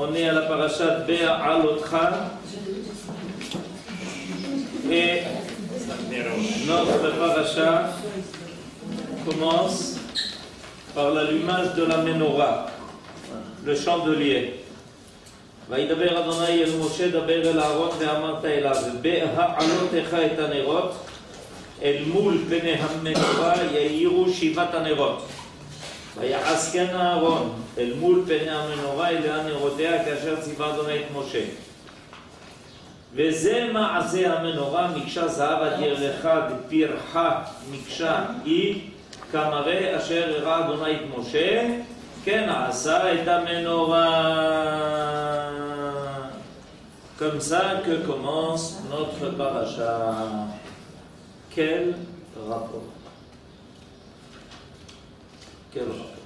On est à la parasha Be'alotcha et notre parasha commence par l'allumage de la menorah, le chandelier. וידבר אדוני אל משה דבר אל אהרון ואמרת אליו בהעלותך את הנרות אל מול פני המנורה יאירו שבעת הנרות ויעש כן אהרון אל מול פני המנורה אלה נרותיה כאשר ציווה אדוני את משה וזה מעשה המנורה מקשה זהב עד ירחה דפירחה מקשה היא כמראה אשר הראה אדוני את משה כן עשה את המנורה. Comme ça que commence notre paracha. Quel rapport? Quel rapport?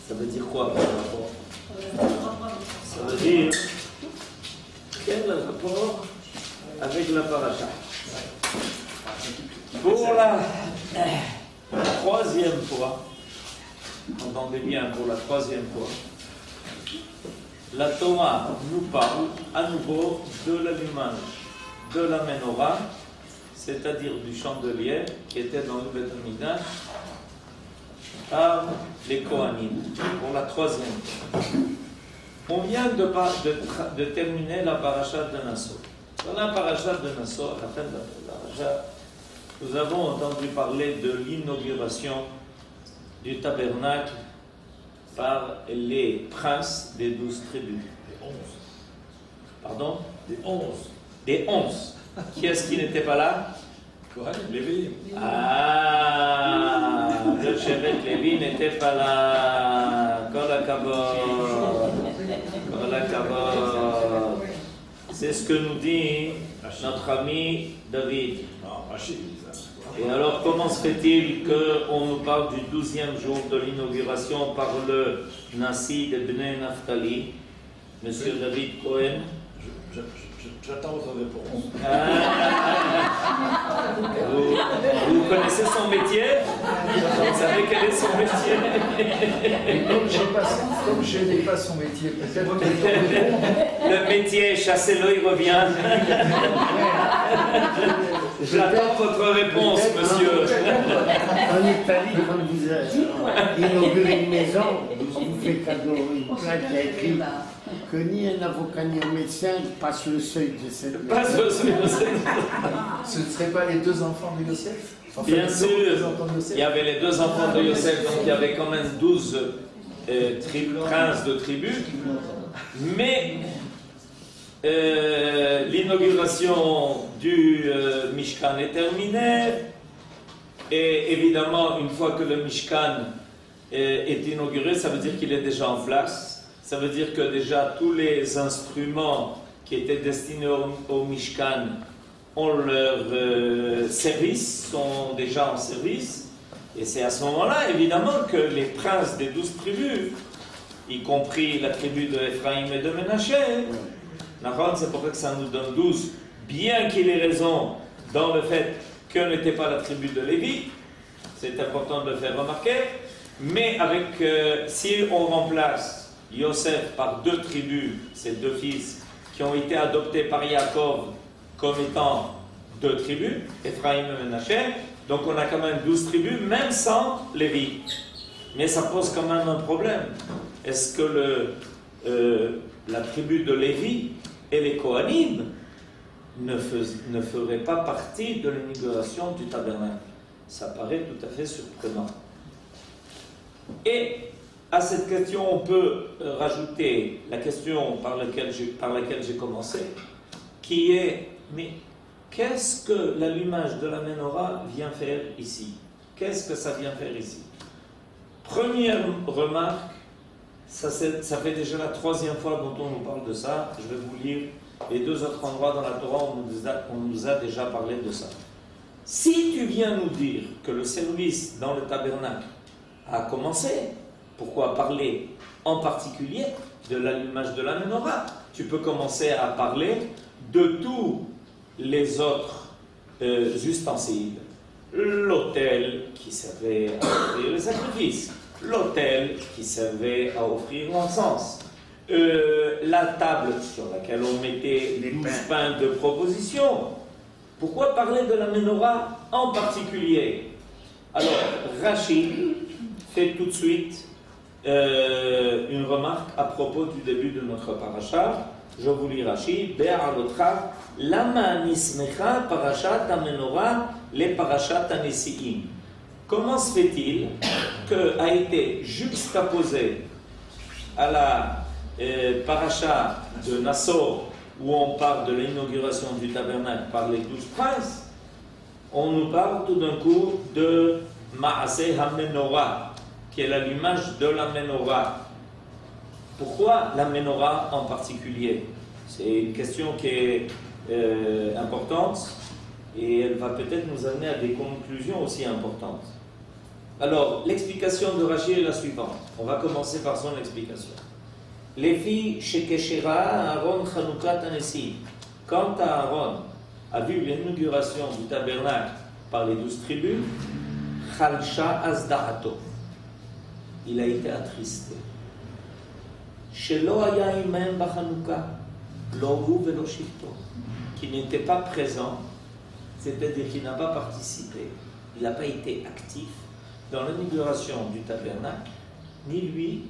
Ça veut dire quoi, quel rapport? Ça veut dire quel rapport avec la paracha? Pour la troisième fois, entendez bien, pour la troisième fois, la Torah nous parle à nouveau de l'allumage de la menorah, c'est-à-dire du chandelier qui était dans le Beth Amikdash par les Kohanim, pour la troisième fois. On vient de terminer la paracha de Nassau. Dans la paracha de Nassau, à la fin de la paracha, nous avons entendu parler de l'inauguration du tabernacle par les princes des 12 tribus. Des 11. Pardon? Des 11. Des 11. Qui est-ce qui n'était pas là? Kohanim, Lévi. Ah, le Shevet Lévi n'était pas là. Kol hakavod. Kol hakavod. C'est ce que nous dit notre ami David. Non, Rachid. Et alors, comment se fait-il qu'on nous parle du 12e jour de l'inauguration par le Nassi de Bnei Naphtali, Monsieur David Cohen? J'attends votre réponse. Vous connaissez son métier? Vous savez quel est son métier? Comme je n'ai pas son métier, peut-être que le métier, chassez-le, il revient. J'attends votre réponse, monsieur. En Italie, quand vous inaugurez une maison, on vous fait cadeau une plaque qui a écrit que ni un avocat ni un médecin passe le seuil de cette maison. Passe le seuil de cette maison. Ce ne seraient pas les deux enfants de Yosef? Bien sûr, il y avait les deux enfants de Yosef, donc il y avait quand même 12 princes de tribus. Mais l'inauguration du Mishkan est terminée. Et évidemment, une fois que le Mishkan est inauguré, ça veut dire qu'il est déjà en place. Ça veut dire que déjà tous les instruments qui étaient destinés au Mishkan ont leur service, sont déjà en service. Et c'est à ce moment-là, évidemment, que les princes des 12 tribus, y compris la tribu de Ephraïm et de Ménaché, c'est pour ça que ça nous donne 12, bien qu'il ait raison dans le fait que n'était pas la tribu de Lévi, c'est important de le faire remarquer, mais avec, si on remplace Yosef par deux tribus, ces deux fils qui ont été adoptés par Yaakov comme étant deux tribus, Ephraïm et Ménaché, donc on a quand même 12 tribus, même sans Lévi. Mais ça pose quand même un problème. Est-ce que la tribu de Lévi et les Kohanim ne feraient pas partie de l'inauguration du tabernacle? Ça paraît tout à fait surprenant. Et à cette question, on peut rajouter la question par laquelle j'ai commencé, qui est, mais qu'est-ce que l'allumage de la menorah vient faire ici? Qu'est-ce que ça vient faire ici? Première remarque, ça fait déjà la troisième fois dont on nous parle de ça. Je vais vous lire les deux autres endroits dans la Torah où on nous a déjà parlé de ça. Si tu viens nous dire que le service dans le tabernacle a commencé, pourquoi parler en particulier de l'allumage de la menorah? Tu peux commencer à parler de tous les autres ustensiles. L'autel qui servait à offrir les sacrifices, l'autel qui servait à offrir l'encens, la table sur laquelle on mettait les 12 pains de proposition. Pourquoi parler de la menorah en particulier? Alors, Rashi fait tout de suite une remarque à propos du début de notre paracha. Je vous lis Rashi. Be'alotra lama nismecha parashat ha-menorah le parashat ha-nesi'im. Comment se fait-il qu'a été juxtaposé à la paracha de Nassor, où on parle de l'inauguration du tabernacle par les 12 princes, on nous parle tout d'un coup de Maaseh ha-menorah, qui est l'allumage de la menorah. Pourquoi la menorah en particulier? C'est une question qui est importante et elle va peut-être nous amener à des conclusions aussi importantes. Alors, l'explication de Rashi est la suivante. On va commencer par son explication. Les filles chez Keshera, Aaron Chanukah Tanesi. Quand Aaron a vu l'inauguration du tabernacle par les 12 tribus, Chalsha Azda'ato. Il a été attristé. Shelo haya imem b'Chanukah, lo hu velo shivto, qui n'était pas présent, c'est-à-dire qu'il n'a pas participé, il n'a pas été actif dans l'inauguration du tabernacle, ni lui,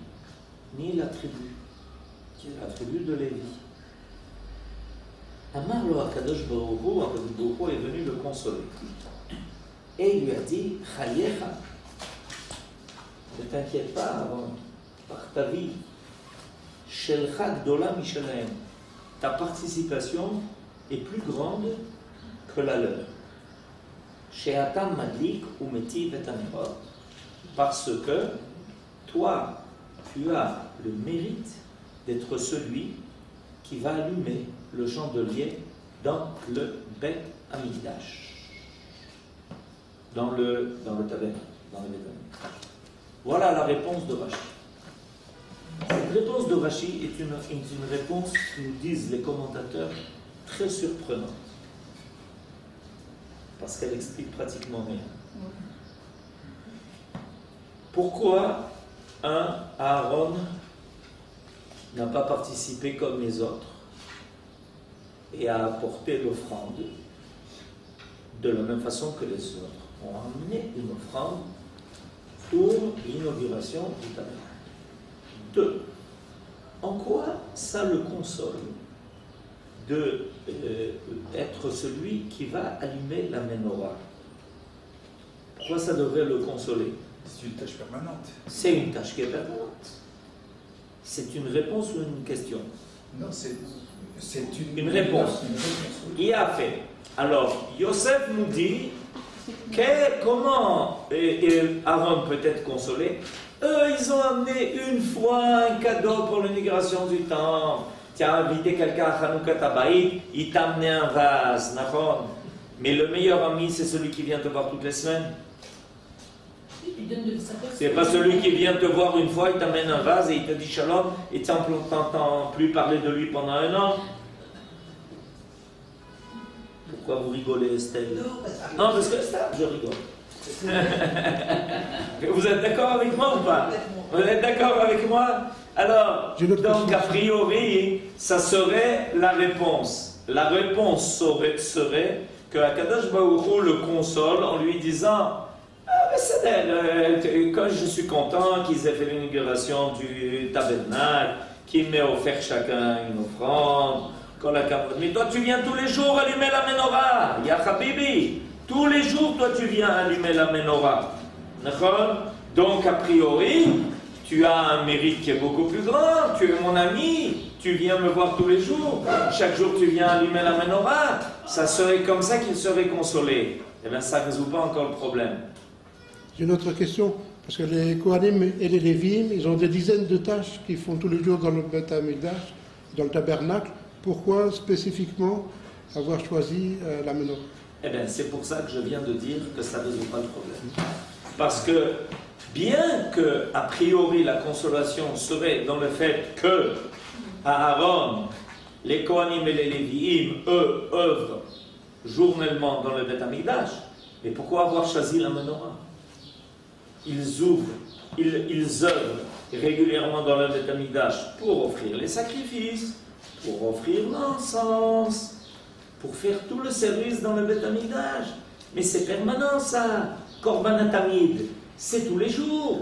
ni la tribu, qui est la tribu de Lévi. Amar lo HaKadosh Baruch Hu est venu le consoler. Et il lui a dit, Chayecha, ne t'inquiète pas avant, par ta vie, Shelcha Gdola Mishalaem, ta participation est plus grande que la leur. Sheatam Madlik ou Metiv et Anerot, parce que toi, tu as le mérite d'être celui qui va allumer le chandelier dans le Bet Hamikdash, dans le tabernacle, dans le Bet Hamikdash. Voilà la réponse de Rashi. Cette réponse de Rashi est une réponse, nous disent les commentateurs, très surprenante. Parce qu'elle explique pratiquement rien. Pourquoi un Aaron n'a pas participé comme les autres et a apporté l'offrande de la même façon que les autres ont amené une offrande pour l'inauguration du tabernacle? 2. En quoi ça le console d'être celui qui va allumer la menorah? Pourquoi ça devrait le consoler? C'est une tâche permanente. C'est une tâche qui est permanente. C'est une réponse ou une question? Non, c'est une réponse. Il a fait. Alors, Yosef nous dit comment Aaron peut être consolé. Eux, ils ont amené une fois un cadeau pour l'inauguration du temple. Tu as invité quelqu'un à Chanukah Tabaïd, il t'a amené un vase, Nahon. Mais le meilleur ami, c'est celui qui vient te voir toutes les semaines. C'est pas celui qui vient te voir une fois, il t'amène un vase et il te dit shalom, et tu n'entends plus parler de lui pendant un an. Pourquoi vous rigolez, Estelle? Non, parce que je rigole. Vous êtes d'accord avec moi ou pas? Vous êtes d'accord avec moi? Alors, donc a priori, ça serait la réponse. La réponse serait que HaKadosh Baruch Hu le console en lui disant: quand je suis content qu'ils aient fait l'inauguration du tabernacle, qu'ils m'aient offert chacun une offrande, mais toi tu viens tous les jours allumer la menorah, Ya Habibi. Tous les jours, toi, tu viens allumer la menorah. Donc, a priori, tu as un mérite qui est beaucoup plus grand. Tu es mon ami. Tu viens me voir tous les jours. Chaque jour, tu viens allumer la menorah. Ça serait comme ça qu'il serait consolé. Eh bien, ça ne résout pas encore le problème. J'ai une autre question. Parce que les Kohanim et les Lévim, ils ont des dizaines de tâches qu'ils font tous les jours dans le Bet Hamikdash, dans le tabernacle. Pourquoi, spécifiquement, avoir choisi la menorah? Eh bien, c'est pour ça que je viens de dire que ça ne résout pas le problème. Parce que, bien que, a priori, la consolation serait dans le fait que, à Aaron, les Kohanim et les Lévi'im, eux, œuvrent journellement dans le Bet Hamikdash, mais pourquoi avoir choisi la menorah? Ils ouvrent ils œuvrent régulièrement dans le Beth Amikdash pour offrir les sacrifices, pour offrir l'encens, pour faire tout le service dans le Beth Amikdash. Mais c'est permanent ça. Korban HaTamid, c'est tous les jours.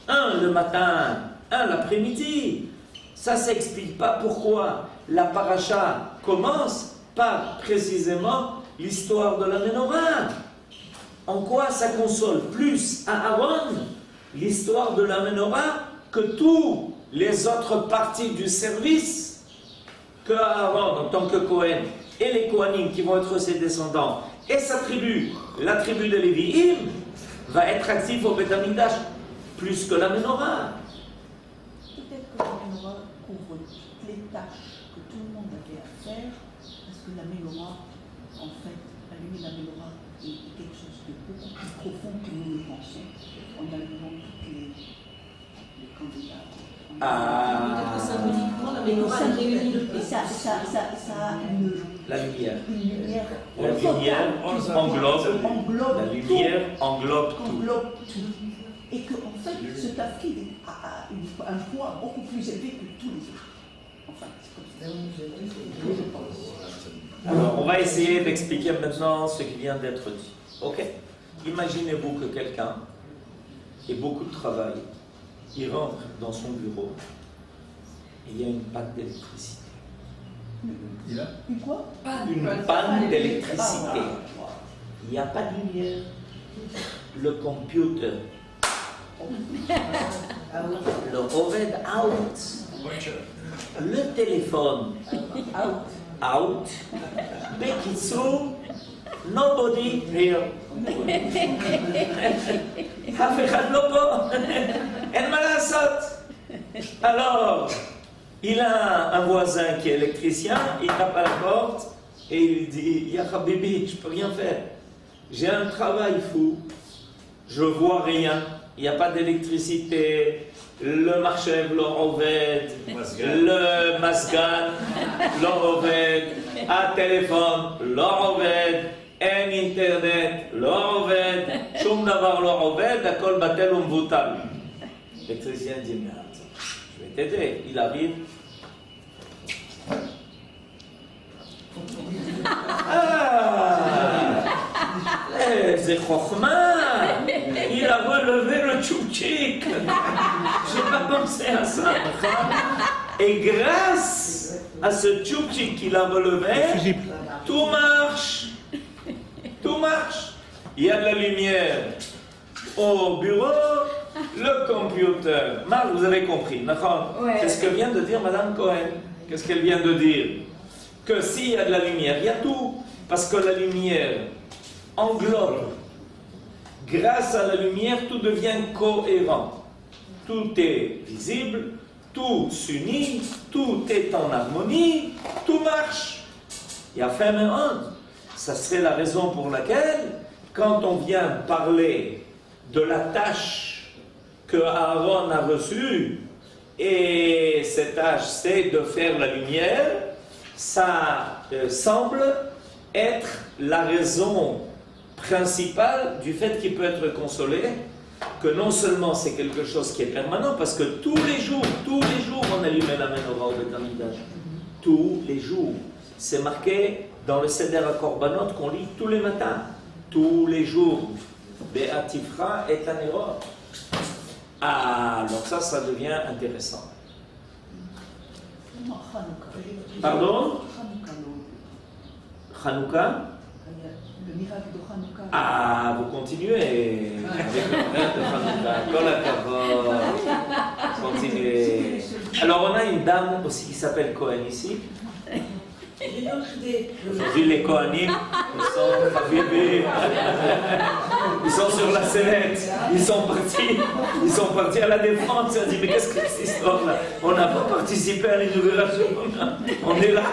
Un le matin, un l'après-midi. Ça ne s'explique pas pourquoi la paracha commence par précisément l'histoire de la menorah. En quoi ça console plus à Aaron l'histoire de la menorah que toutes les autres parties du service que Aaron en tant que Kohen et les Kohanim qui vont être ses descendants et sa tribu, la tribu de Lévi'im, va être actif au Beth Amikdash plus que la menorah. Peut-être que la menorah couvre toutes les tâches que tout le monde avait à faire, parce que la menorah, en fait, allumer la menorah est quelque chose de beaucoup plus profond que nous le pensons. En allumant tous les candidats. Peut-être que symboliquement, la menorah réunit le Et ça a La lumière. une lumière. La lumière englobe. La lumière englobe tout. Englobe tout. Et qu'en fait, ce tafkid a un poids beaucoup plus élevé que tous les autres. Enfin, c'est comme ça. Je pense. Alors, on va essayer d'expliquer maintenant ce qui vient d'être dit. Ok. Imaginez-vous que quelqu'un ait beaucoup de travail, il rentre dans son bureau et il y a une panne d'électricité. Il a Une quoi? Une panne d'électricité. Il n'y a pas de lumière. Le computer. Le Oved out. Le téléphone out. Bekitsu, nobody here. אף אחד לא פה. אין מה לעשות. Alors, il a un voisin qui est électricien, il tape à la porte et il dit Ya Habibi, je peux rien faire. J'ai un travail fou, je vois rien, il n'y a pas d'électricité, le marché, le Oved, le Masgan, le Oved, un téléphone, le Oved, un internet, le Oved, שום דבר לא עובד, הכל בטל ומבוטל. L'électricien dit mais attends, je vais t'aider. Il arrive. C'est Chokhma. Il a relevé le tchoupchik. Je n'ai pas pensé à ça. Et grâce à ce tchoupchik qu'il a relevé, tout marche. Tout marche. Il y a de la lumière au bureau, le computer. Marc, vous avez compris, d'accord? Ouais. C'est ce que vient de dire Madame Cohen. Qu'est-ce qu'elle vient de dire? Que s'il y a de la lumière, il y a tout. Parce que la lumière englobe. Grâce à la lumière, tout devient cohérent. Tout est visible, tout s'unit, tout est en harmonie, tout marche. Il y a fait un. Ça serait la raison pour laquelle, quand on vient parler de la tâche que Aaron a reçue, et cette tâche c'est de faire la lumière, ça semble être la raison principale du fait qu'il peut être consolé, que non seulement c'est quelque chose qui est permanent, parce que tous les jours, on allumait la menorah au Beth Amikdash. Tous les jours. C'est marqué dans le Seder HaKorbanot qu'on lit tous les matins. Tous les jours. Be'atifra et Tanerot. Ah, donc ça devient intéressant. Non, Hanouka. Pardon? Hanouka, non. Hanouka? Le miracle de Hanouka. Ah, vous continuez avec le miracle de Hanouka. Kol hakavod. Continuez. Alors, on a une dame aussi qui s'appelle Cohen ici. J'ai une autre idée. Aujourd'hui, les Kohanim, ils sont Habibi. Ils sont sur la sellette. Ils sont partis à la défense. On dit, mais qu'est-ce que c'est cette histoire-là? On n'a pas participé à l'inauguration. On est là.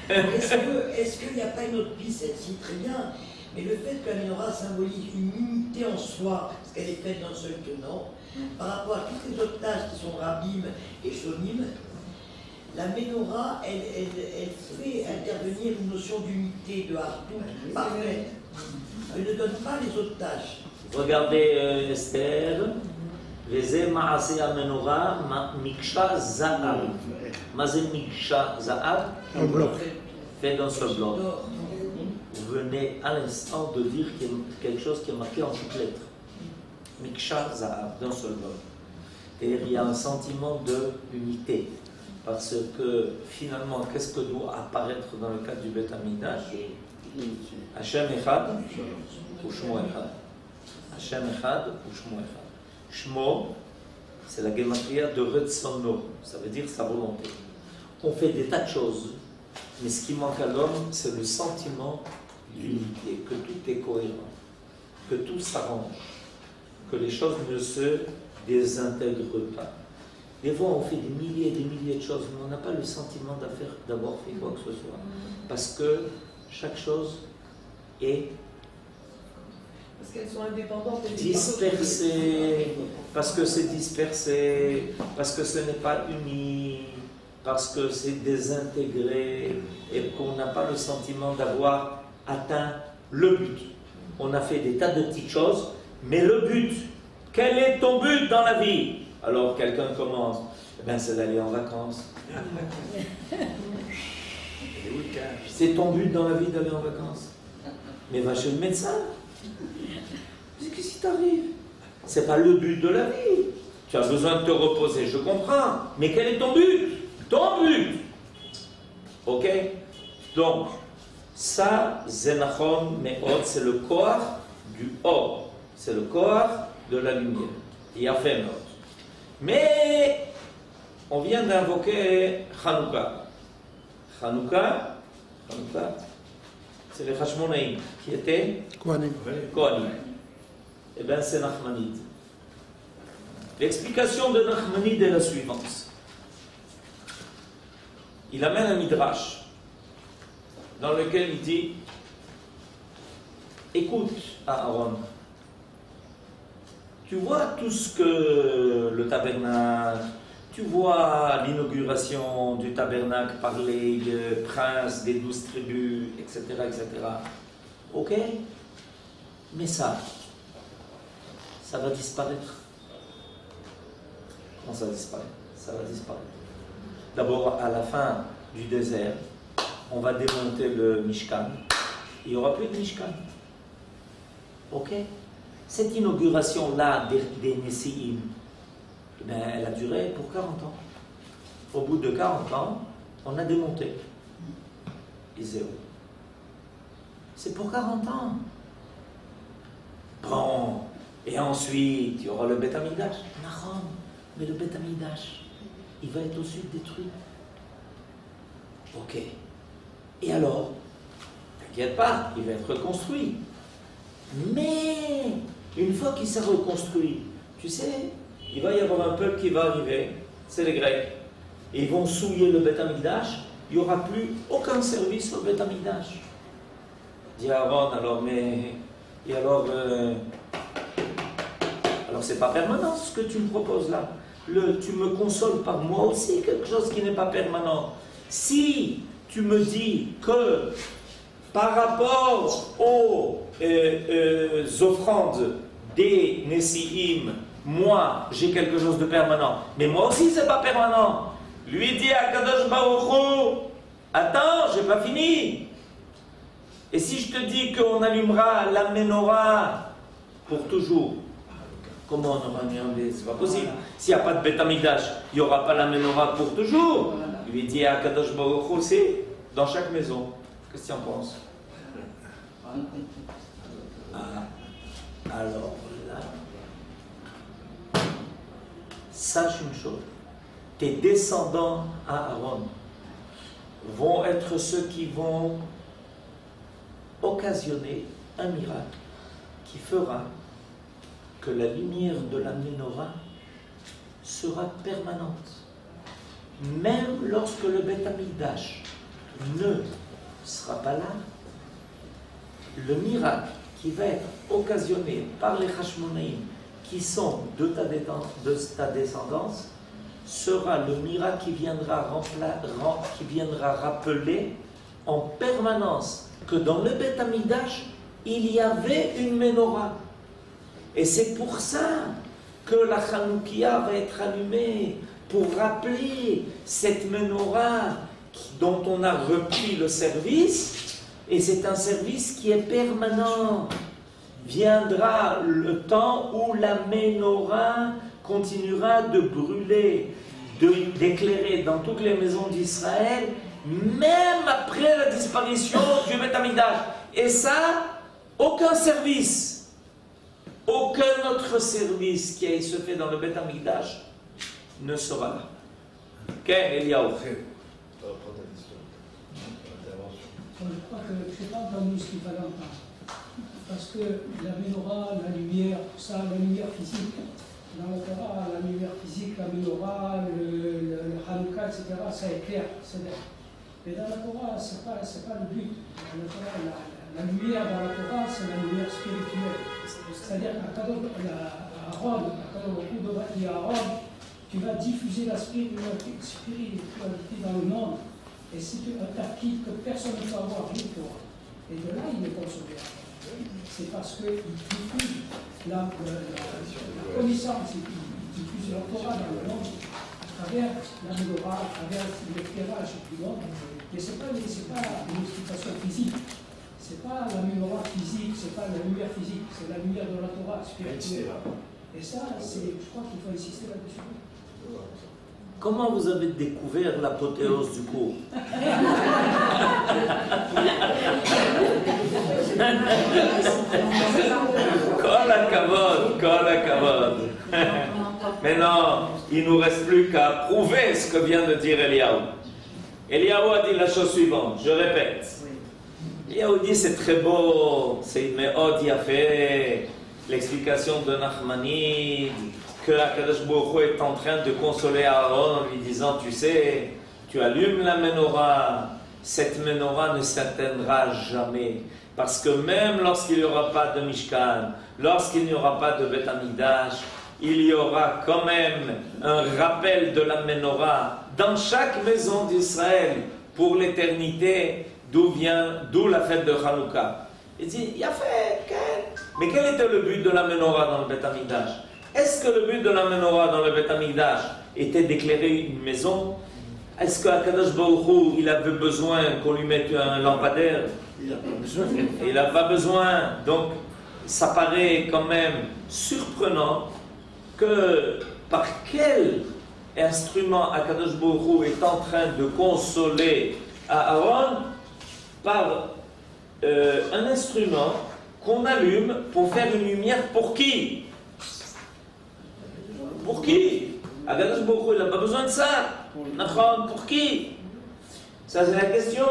Est-ce qu'il n'y a pas une autre piste, celle-ci, très bien, mais le fait que la menorah symbolise une unité en soi, parce qu'elle est faite d'un seul tenant, par rapport à toutes les autres tâches qui sont Rabim et Shonim, la menorah, elle fait intervenir une notion d'unité, de hartout, parfaite. Elle ne donne pas les autres tâches. Regardez Esther. וזה מעשה המנורה מקשה זהב. מה זה מקשה זהב? Un bloc. Fait d'un seul bloc. Vous venez à l'instant de dire quelque chose qui est marqué en toutes lettres. Miksha Zahab, d'un seul bloc. Et il y a un sentiment d'unité. Parce que finalement, qu'est-ce que doit apparaître dans le cadre du Beth Amikdash? Hashem Echad ou Shmo Echad. Hashem Echad ou Shmo Echad. Shmo, c'est la gematria de Retsono, ça veut dire sa volonté. On fait des tas de choses, mais ce qui manque à l'homme, c'est le sentiment d'unité, que tout est cohérent, que tout s'arrange, que les choses ne se désintègrent pas. Des fois, on fait des milliers et des milliers de choses, mais on n'a pas le sentiment d'avoir fait quoi que ce soit. Parce que chaque chose est parce qu'elles sont indépendantes et dispersées, parce que c'est dispersé, parce que ce n'est pas uni, parce que c'est désintégré et qu'on n'a pas le sentiment d'avoir atteint le but. On a fait des tas de petites choses, mais le but, quel est ton but dans la vie? Alors quelqu'un commence, eh bien, c'est d'aller en vacances. C'est ton but dans la vie d'aller en vacances. Mais va chez le médecin. Qu'est-ce qui t'arrive? C'est pas le but de la vie. Tu as besoin de te reposer, je comprends. Mais quel est ton but? Ton but. Ok? Donc, ça, Zenachon Me'od, c'est le corps du or. C'est le corps de la lumière. Il y a fait Me'od. Mais, on vient d'invoquer Hanouka. Hanouka, c'est les Hashmonaïm qui étaient Kohanim. Kohanim. Eh bien, c'est Nachmanide. L'explication de Nachmanide est la suivante. Il amène un midrash dans lequel il dit: écoute, Aaron, tu vois tout ce que le tabernacle, tu vois l'inauguration du tabernacle par les princes des 12 tribus, etc., etc. Ok? Mais ça va disparaître. Comment ça disparaît? Ça va disparaître. D'abord, à la fin du désert, on va démonter le Mishkan. Il n'y aura plus de Mishkan. Ok? Cette inauguration-là des Nessi'im, ben, elle a duré pour 40 ans. Au bout de 40 ans, on a démonté. Et zéro. C'est pour 40 ans. Bon. Et ensuite, il y aura le Beth Amikdash. Nahon. Mais le Beth Amikdash, il va être aussi détruit. Ok. Et alors, t'inquiète pas, il va être reconstruit. Mais, une fois qu'il s'est reconstruit, tu sais, il va y avoir un peuple qui va arriver, c'est les Grecs. Et ils vont souiller le Beth Amikdash, il n'y aura plus aucun service au Beth Amikdash. Dit Aaron, alors, mais... Et alors c'est pas permanent ce que tu me proposes là. Tu me consoles par moi aussi, quelque chose qui n'est pas permanent. Si tu me dis que par rapport aux offrandes des Nessi'im, moi j'ai quelque chose de permanent, mais moi aussi c'est pas permanent. Lui dit à Kadosh Baruch Hu, attends, j'ai pas fini. Et si je te dis qu'on allumera la menorah pour toujours, comment on aura mis? C'est pas possible. S'il n'y a pas de Beth Amikdash, il n'y aura pas la menorah pour toujours. Il lui dit à Kadosh Baruch Hu, c'est dans chaque maison. Qu'est-ce que tu en penses? Alors là, sache une chose. Tes descendants à Aaron vont être ceux qui vont occasionner un miracle qui fera que la lumière de la menorah sera permanente. Même lorsque le Beth Amikdash ne sera pas là, le miracle qui va être occasionné par les Hashmonaïm qui sont de ta descendance sera le miracle qui viendra rappeler en permanence que dans le Beth Amikdash, il y avait une menorah. Et c'est pour ça que la Hanoukia va être allumée pour rappeler cette menorah dont on a repris le service, et c'est un service qui est permanent. Viendra le temps où la menorah continuera de brûler, d'éclairer dans toutes les maisons d'Israël, même après la disparition du Beth Amikdash. Et ça, aucun service, aucun autre service qui se fait dans le Beth Amikdash ne sera là. Quel Eliaou? Je crois que c'est pas dans nous ce qu'il fallait entendre. Parce que la menorah, la lumière, tout ça, la lumière physique, dans la Torah, la lumière physique, la menorah, le Hanouka, etc., ça éclaire, c'est vrai. Mais dans la Torah, c'est pas le but. La lumière dans la Torah, c'est la lumière spirituelle. C'est-à-dire qu'à Aaron, tu vas diffuser la spiritualité dans le monde. Et c'est un tapis que personne ne peut avoir vu pour. Et de là, il est consommé. C'est parce qu'il diffuse la connaissance, il diffuse la Torah dans le monde à travers la menorah, à travers l'éclairage du monde. Mais ce n'est pas une explication physique. Ce n'est pas la menorah physique, ce n'est pas la lumière physique, c'est la lumière de la Torah spirituelle. Et ça, je crois qu'il faut insister là-dessus. Comment vous avez découvert l'apothéose du cours? Kol hakavod. Mais non, il ne nous reste plus qu'à prouver ce que vient de dire Eliaou. Eliaou a dit la chose suivante, je répète. Eliaou dit c'est très beau, c'est une méthode, il a fait l'explication de Nachmanide, que Akadosh Baruch Hu est en train de consoler Aaron en lui disant, tu sais, tu allumes la menorah, cette menorah ne s'éteindra jamais. Parce que même lorsqu'il n'y aura pas de Mishkan, lorsqu'il n'y aura pas de Beth Amikdash, il y aura quand même un rappel de la menorah dans chaque maison d'Israël pour l'éternité, d'où la fête de Hanouka. Il dit, il a fait, mais quel était le but de la menorah dans le Beth Amikdash? Est-ce que le but de la menorah dans le Beth Amikdash était d'éclairer une maison? Est-ce qu'Akadosh Baruch Hu, il avait besoin qu'on lui mette un lampadaire? Il n'a pas besoin. Il n'a pas besoin. Donc, ça paraît quand même surprenant que par quel instrument Akadosh Baruch Hu est en train de consoler Aaron? Par un instrument qu'on allume pour faire une lumière pour qui? Pour qui? Akadosh Baruch Hu, il n'a pas besoin de ça. Pour qui? Ça, c'est la question.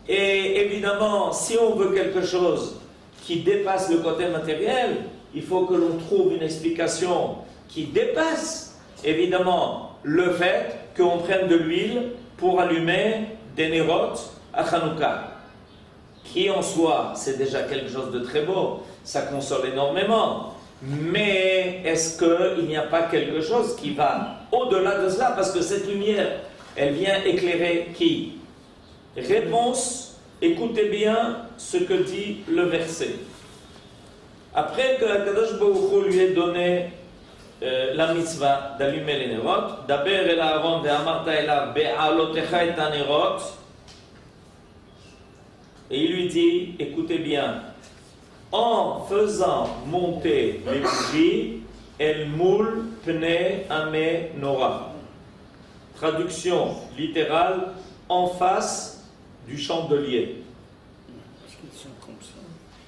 Et évidemment, si on veut quelque chose qui dépasse le côté matériel, il faut que l'on trouve une explication qui dépasse, évidemment, le fait qu'on prenne de l'huile pour allumer des nérotes à Hanouka. Qui en soi, c'est déjà quelque chose de très beau. Ça console énormément. Mais est-ce qu'il n'y a pas quelque chose qui va au-delà de cela? Parce que cette lumière, elle vient éclairer qui? Réponse, écoutez bien ce que dit le verset. Après que Akadosh Baruch Hu lui ait donné la mitzvah d'allumer les nérotes, Daber el Aaron ve'amarta elav be'alotecha et hanerot, et il lui dit, écoutez bien, en faisant monter les bougies, el moul pnei amenorah. Traduction littérale, en face du chandelier.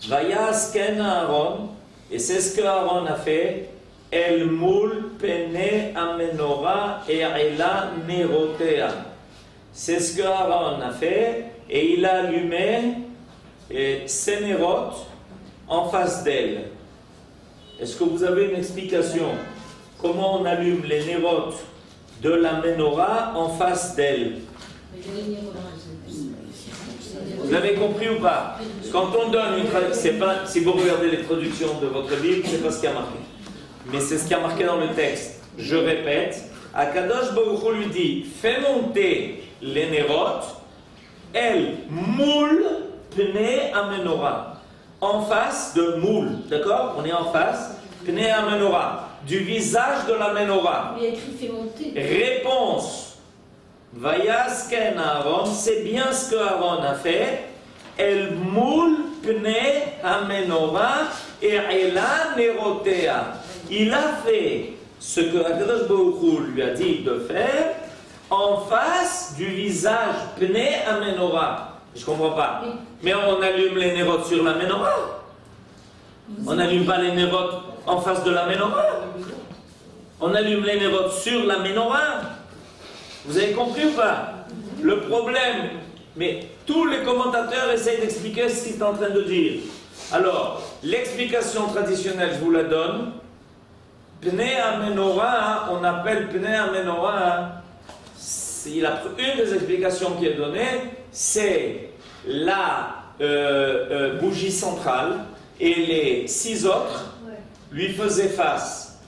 Vayas ken Aaron, et c'est ce que Aaron a fait, el moul pnei amenorah et ela nerotea. C'est ce que Aaron a fait, et il a allumé ses nérotes en face d'elle. Est-ce que vous avez une explication? Comment on allume les nérotes de la menorah en face d'elle? Vous l'avez compris ou pas? Quand on donne une traduction, si vous regardez les traductions de votre Bible, c'est pas ce qui a marqué. Mais c'est ce qui a marqué dans le texte. Je répète, Akadosh Baruch Hu lui dit, fais monter les nérotes, elle moule pnei amenorah. En face de moule, d'accord? On est en face, pnei amenorah. du visage de la menorah. Il y a écrit fait monter. Réponse. Vayasken Aaron, c'est bien ce que Aaron a fait. El moul pnei ha-menorah et ela nerotea. Il a fait ce que Akadosh Baruch Hu lui a dit de faire en face du visage pnei ha-menorah. Je ne comprends pas. Mais on allume les nérotes sur la menorah. On n'allume pas les nérotes en face de la menorah. On allume les nérotes sur la menorah. Vous avez compris ou pas? Le problème, mais tous les commentateurs essayent d'expliquer ce qu'il est en train de dire. Alors, l'explication traditionnelle, je vous la donne. Pnei ha-menorah, on appelle Pnei ha-menorah, une des explications qui est donnée, c'est la bougie centrale et les 6 autres lui faisaient face.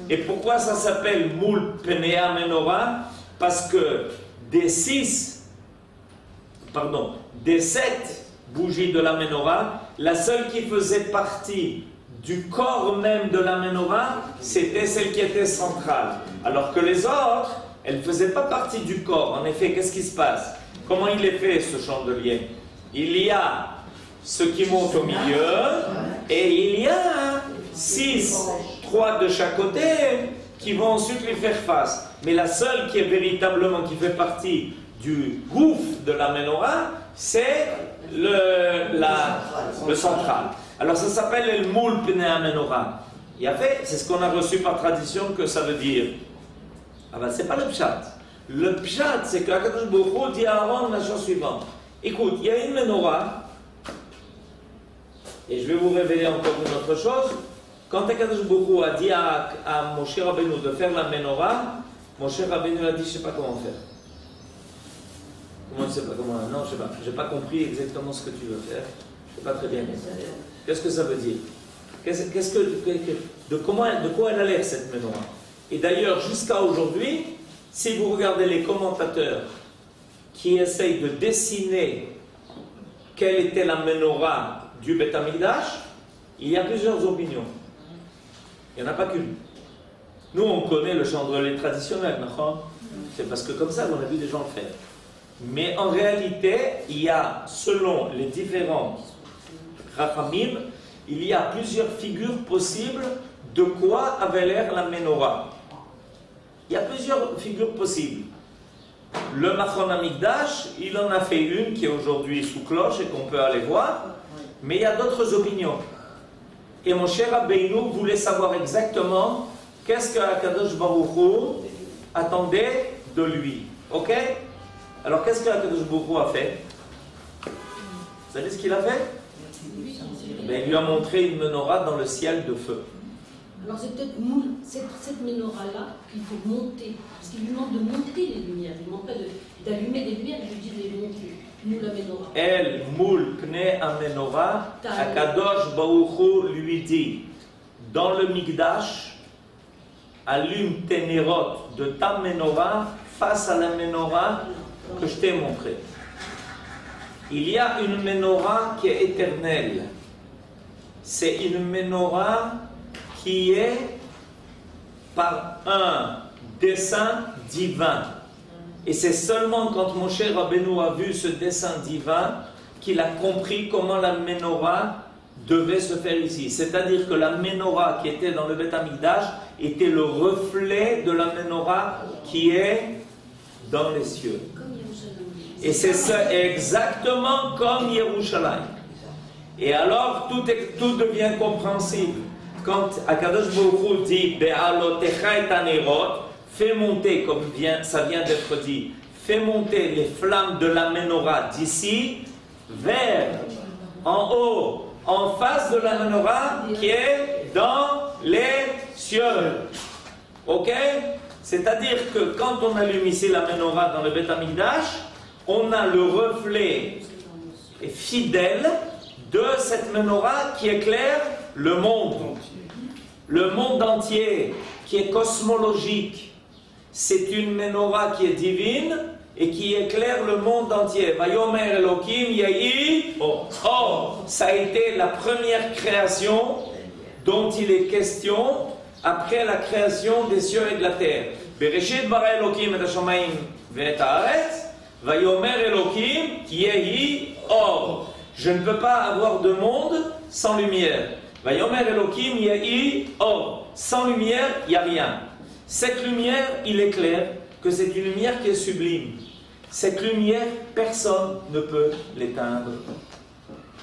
Et pourquoi ça s'appelle moul Pnei ha-menorah? Parce que des 7 bougies de la menorah, la seule qui faisait partie du corps même de la menorah, c'était celle qui était centrale. Alors que les autres, elles ne faisaient pas partie du corps. En effet, qu'est-ce qui se passe? Comment il est fait ce chandelier? Il y a ce qui monte au milieu et il y a 6, 3 de chaque côté qui vont ensuite lui faire face. Mais la seule qui est véritablement, qui fait partie du gouffre de la menorah, c'est le central. Alors ça s'appelle le moul pnei ha-menorah. Et en fait, c'est ce qu'on a reçu par tradition que ça veut dire. Ah ben c'est pas le pshat. Le pshat, c'est que Akadosh Baruch Hu dit à Aaron la chose suivante. Écoute, il y a une menorah, et je vais vous révéler encore une autre chose. Quand Akadosh Baruch Hu a dit à Moshe Rabbeinu de faire la menorah, Moshe Rabbeinu a dit, je ne sais pas comment faire. Comment je ne sais pas comment? Non, je ne sais pas. Je n'ai pas compris exactement ce que tu veux faire. Je n'ai pas très bien compris. Qu'est-ce que ça veut dire? De quoi elle a l'air cette menorah? Et d'ailleurs, jusqu'à aujourd'hui, si vous regardez les commentateurs qui essayent de dessiner quelle était la menorah du Beth Amikdash, il y a plusieurs opinions. Il n'y en a pas qu'une. Nous, on connaît le chandelier traditionnel, c'est parce que comme ça, on a vu des gens le faire. Mais en réalité, il y a, selon les différents Rachamim, il y a plusieurs figures possibles de quoi avait l'air la menorah. Il y a plusieurs figures possibles. Le Machon Amikdash, il en a fait une qui est aujourd'hui sous cloche et qu'on peut aller voir, mais il y a d'autres opinions. Et Moshe Rabbeinu voulait savoir exactement qu'est-ce que Akadosh Baruch Hu attendait de lui. Ok? Alors qu'est-ce que Akadosh Baruch Hu a fait? Vous savez ce qu'il a fait? Ben, il lui a montré une menorah dans le ciel de feu. Alors c'est peut-être cette menorah-là qu'il faut monter, parce qu'il lui demande de monter les lumières, il ne demande pas d'allumer des lumières, il lui dit de les monter. Nous la menorah. El moul pnei ha-menorah, Akadosh Baruch Hu lui dit, dans le Mikdash, allume tes nérotes de ta menorah face à la menorah que je t'ai montrée. Il y a une menorah qui est éternelle. C'est une menorah qui est par un dessein divin. Et c'est seulement quand Moshe Rabbeinu a vu ce dessein divin qu'il a compris comment la menorah devait se faire ici. C'est-à-dire que la menorah qui était dans le Beth Amikdash était le reflet de la menorah qui est dans les cieux. Et c'est ça, exactement comme Yerushalayim. Et alors tout devient compréhensible. Quand Akadosh Baruch Hu dit Be'alotecha et anerot, fais monter, comme ça vient d'être dit, fais monter les flammes de la menorah d'ici vers en haut, en face de la menorah qui est dans les cieux. Ok? C'est-à-dire que quand on allume ici la menorah dans le Beth Amikdash, on a le reflet fidèle de cette menorah qui éclaire le monde. Le monde entier, qui est cosmologique. C'est une menorah qui est divine et qui éclaire le monde entier. Vayomer Elohim Yehi. Ça a été la première création dont il est question après la création des cieux et de la terre. Bereshit bara Elokim et hashamayim ve'et haaretz, vayomer Elokim yehi or. Je ne peux pas avoir de monde sans lumière. Vayomer Elokim yehi or. Sans lumière, il n'y a rien. Cette lumière, il est clair que c'est une lumière qui est sublime. Cette lumière, personne ne peut l'éteindre.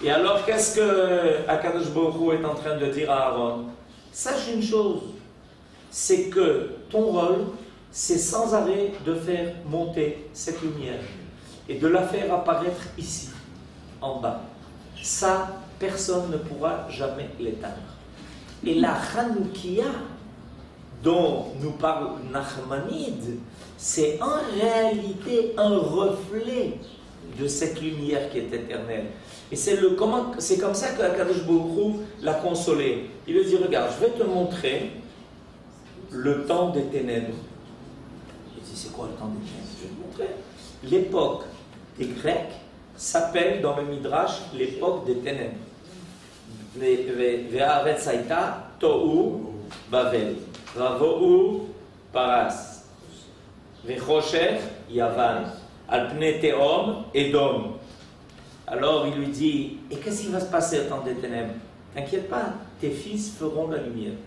Et alors, qu'est-ce que Akadosh Baruch Hu est en train de dire à Aaron? Sache une chose, c'est que ton rôle, c'est sans arrêt de faire monter cette lumière et de la faire apparaître ici, en bas. Ça, personne ne pourra jamais l'éteindre. Et la Hanoukia, dont nous parle Nachmanide, c'est en réalité un reflet de cette lumière qui est éternelle. Et c'est comme ça que Akadosh Baruch Hu l'a consolé. Il lui dit, regarde, je vais te montrer le temps des ténèbres. Il dit, c'est quoi le temps des ténèbres? Je vais te montrer. L'époque des Grecs s'appelle dans le Midrash l'époque des ténèbres. Ve'aretz haïta tohu Bavel, Ravohu Paras, Ve'choshech Yavan, Al pnei Tehom Edom. Alors il lui dit, et qu'est-ce qui va se passer au temps des ténèbres? T'inquiète pas, tes fils feront la lumière.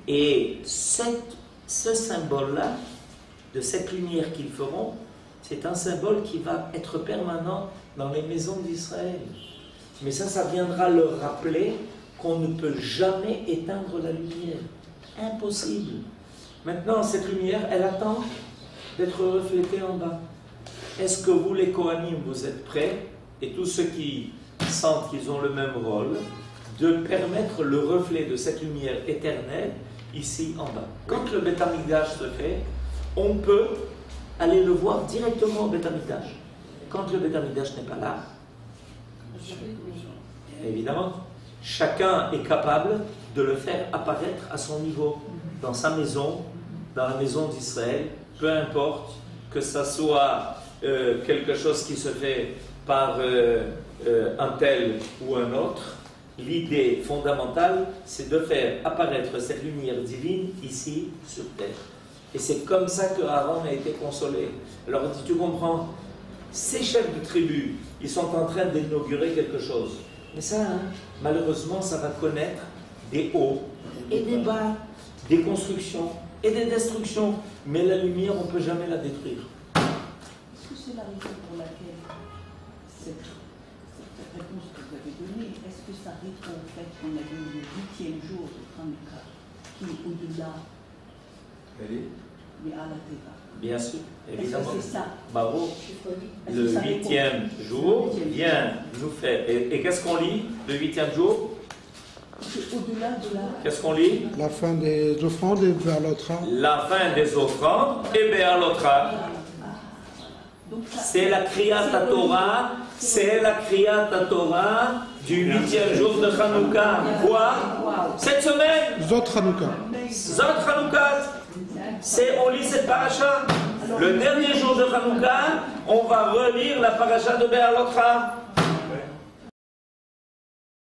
Et ce symbole-là, de cette lumière qu'ils feront, c'est un symbole qui va être permanent dans les maisons d'Israël. Mais ça viendra leur rappeler qu'on ne peut jamais éteindre la lumière. Impossible. Maintenant, cette lumière, elle attend d'être reflétée en bas. Est-ce que vous, les Kohanim, vous êtes prêts, et tous ceux qui sentent qu'ils ont le même rôle, de permettre le reflet de cette lumière éternelle ici en bas? Quand le Beth Amikdash se fait, on peut aller le voir directement au Beth Amikdash. Quand le Beth Amikdash n'est pas là, évidemment, chacun est capable de le faire apparaître à son niveau, dans sa maison, dans la maison d'Israël, peu importe que ça soit quelque chose qui se fait par un tel ou un autre. L'idée fondamentale, c'est de faire apparaître cette lumière divine ici sur terre. Et c'est comme ça que Aaron a été consolé. Alors tu comprends, ces chefs de tribu, ils sont en train d'inaugurer quelque chose. Mais ça, malheureusement, ça va connaître des hauts et des bas, des constructions et des destructions. Mais la lumière, on ne peut jamais la détruire. Est-ce que c'est la raison pour laquelle cette réponse que vous avez donnée, est-ce que ça répond au fait qu'on a vu le 8e jour de Hanouka, qui est au-delà de Alateva? Bien sûr, évidemment. Est-ce que c'est ça? Bravo. Le 8e jour vient nous faire. Et qu'est-ce qu'on lit le 8e jour? Au-delà de la... Qu'est-ce qu'on lit? La fin des offrandes et Béalotra. La fin des offrandes et Béalotra. C'est la Kriyat Torah, c'est la Kriyat Torah du 8e jour de Hanouka. Quoi? Cette semaine? Zot Hanouka. Zot Hanouka. On lit cette paracha. Le dernier jour de Hanouka, on va relire la paracha de Béalotra.